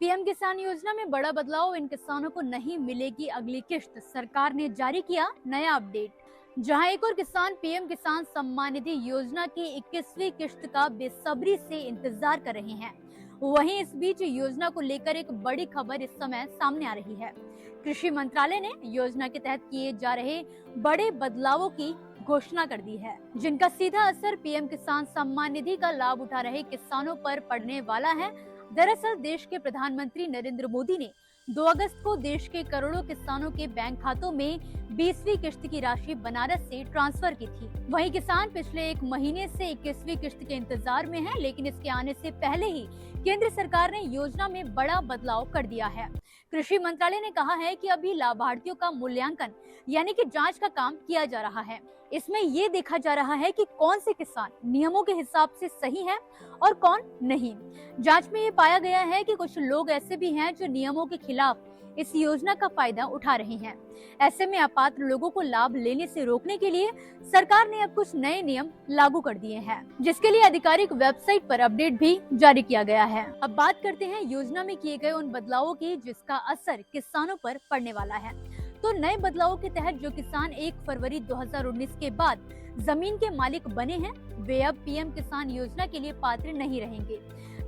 PM किसान योजना में बड़ा बदलाव, इन किसानों को नहीं मिलेगी अगली किश्त। सरकार ने जारी किया नया अपडेट। जहां एक और किसान पीएम किसान सम्मान निधि योजना की 21वीं किश्त का बेसब्री से इंतजार कर रहे हैं, वहीं इस बीच योजना को लेकर एक बड़ी खबर इस समय सामने आ रही है। कृषि मंत्रालय ने योजना के तहत किए जा रहे बड़े बदलावों की घोषणा कर दी है, जिनका सीधा असर पीएम किसान सम्मान निधि का लाभ उठा रहे किसानों पर पड़ने वाला है। दरअसल देश के प्रधानमंत्री नरेंद्र मोदी ने 2 अगस्त को देश के करोड़ों किसानों के बैंक खातों में 20वीं किश्त की राशि बनारस से ट्रांसफर की थी। वहीं किसान पिछले 1 महीने से 21वीं किश्त के इंतजार में हैं, लेकिन इसके आने से पहले ही केंद्र सरकार ने योजना में बड़ा बदलाव कर दिया है। कृषि मंत्रालय ने कहा है कि अभी लाभार्थियों का मूल्यांकन यानी कि जांच का काम किया जा रहा है। इसमें ये देखा जा रहा है कि कौन से किसान नियमों के हिसाब से सही हैं और कौन नहीं। जांच में ये पाया गया है कि कुछ लोग ऐसे भी हैं जो नियमों के खिलाफ इस योजना का फायदा उठा रहे हैं। ऐसे में अपात्र लोगों को लाभ लेने से रोकने के लिए सरकार ने अब कुछ नए नियम लागू कर दिए हैं, जिसके लिए आधिकारिक वेबसाइट पर अपडेट भी जारी किया गया है। अब बात करते हैं योजना में किए गए उन बदलावों की जिसका असर किसानों पर पड़ने वाला है। तो नए बदलावों के तहत जो किसान 1 फरवरी 2019 के बाद जमीन के मालिक बने हैं, वे अब पीएम किसान योजना के लिए पात्र नहीं रहेंगे।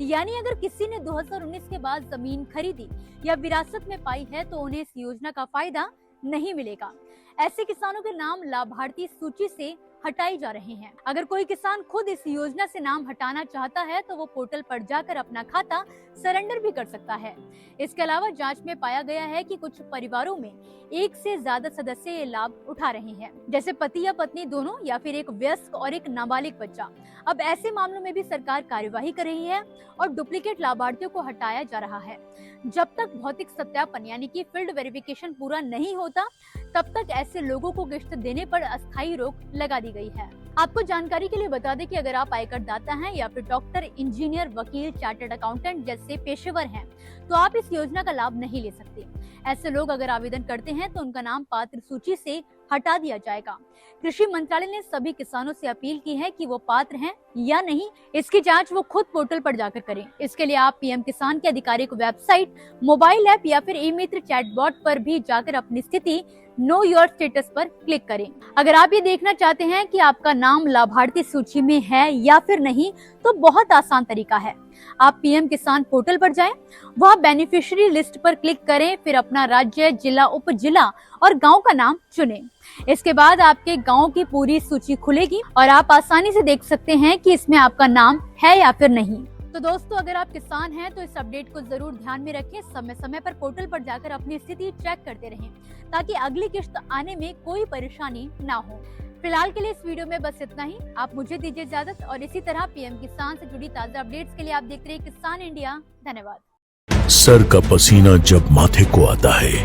यानी अगर किसी ने 2019 के बाद जमीन खरीदी या विरासत में पाई है तो उन्हें इस योजना का फायदा नहीं मिलेगा। ऐसे किसानों के नाम लाभार्थी सूची से हटाए जा रहे हैं। अगर कोई किसान खुद इस योजना से नाम हटाना चाहता है तो वो पोर्टल पर जाकर अपना खाता सरेंडर भी कर सकता है। इसके अलावा जांच में पाया गया है कि कुछ परिवारों में 1 से ज्यादा सदस्य ये लाभ उठा रहे हैं, जैसे पति या पत्नी दोनों या फिर एक वयस्क और एक नाबालिग बच्चा। अब ऐसे मामलों में भी सरकार कार्यवाही कर रही है और डुप्लीकेट लाभार्थियों को हटाया जा रहा है। जब तक भौतिक सत्यापन यानी कि फील्ड वेरिफिकेशन पूरा नहीं होता, तब तक ऐसे लोगों को किश्त देने पर अस्थायी रोक लगा दी गई है। आपको जानकारी के लिए बता दें कि अगर आप आयकर दाता हैं या फिर डॉक्टर, इंजीनियर, वकील, चार्टर्ड अकाउंटेंट जैसे पेशेवर हैं, तो आप इस योजना का लाभ नहीं ले सकते। ऐसे लोग अगर आवेदन करते हैं तो उनका नाम पात्र सूची से हटा दिया जाएगा। कृषि मंत्रालय ने सभी किसानों से अपील की है कि वो पात्र हैं या नहीं, इसकी जांच वो खुद पोर्टल पर जाकर करें। इसके लिए आप पीएम किसान की आधिकारिक वेबसाइट, मोबाइल ऐप या फिर ई-मित्र चैटबॉट पर भी जाकर अपनी स्थिति नो योर स्टेटस पर क्लिक करें। अगर आप ये देखना चाहते हैं कि आपका नाम लाभार्थी सूची में है या फिर नहीं, तो बहुत आसान तरीका है। आप पीएम किसान पोर्टल पर जाएं, वहां बेनिफिशियरी लिस्ट पर क्लिक करें, फिर अपना राज्य, जिला, उप जिला और गांव का नाम चुनें। इसके बाद आपके गांव की पूरी सूची खुलेगी और आप आसानी से देख सकते हैं कि इसमें आपका नाम है या फिर नहीं। तो दोस्तों, अगर आप किसान हैं तो इस अपडेट को जरूर ध्यान में रखें। समय समय पर पोर्टल पर जाकर अपनी स्थिति चेक करते रहें ताकि अगली किश्त आने में कोई परेशानी ना हो। फिलहाल के लिए इस वीडियो में बस इतना ही। आप मुझे दीजिए इजाजत और इसी तरह पीएम किसान से जुड़ी ताजा अपडेट्स के लिए आप देखते रहिए किसान इंडिया। धन्यवाद। सर का पसीना जब माथे को आता है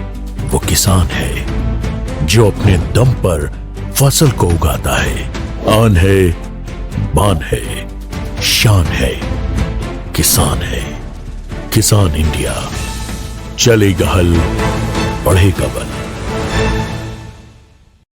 वो किसान है जो अपने दम पर फसल को उगाता है। आन है, बान है, शान है, किसान है। किसान इंडिया, चलेगा हल, बढ़ेगा बल।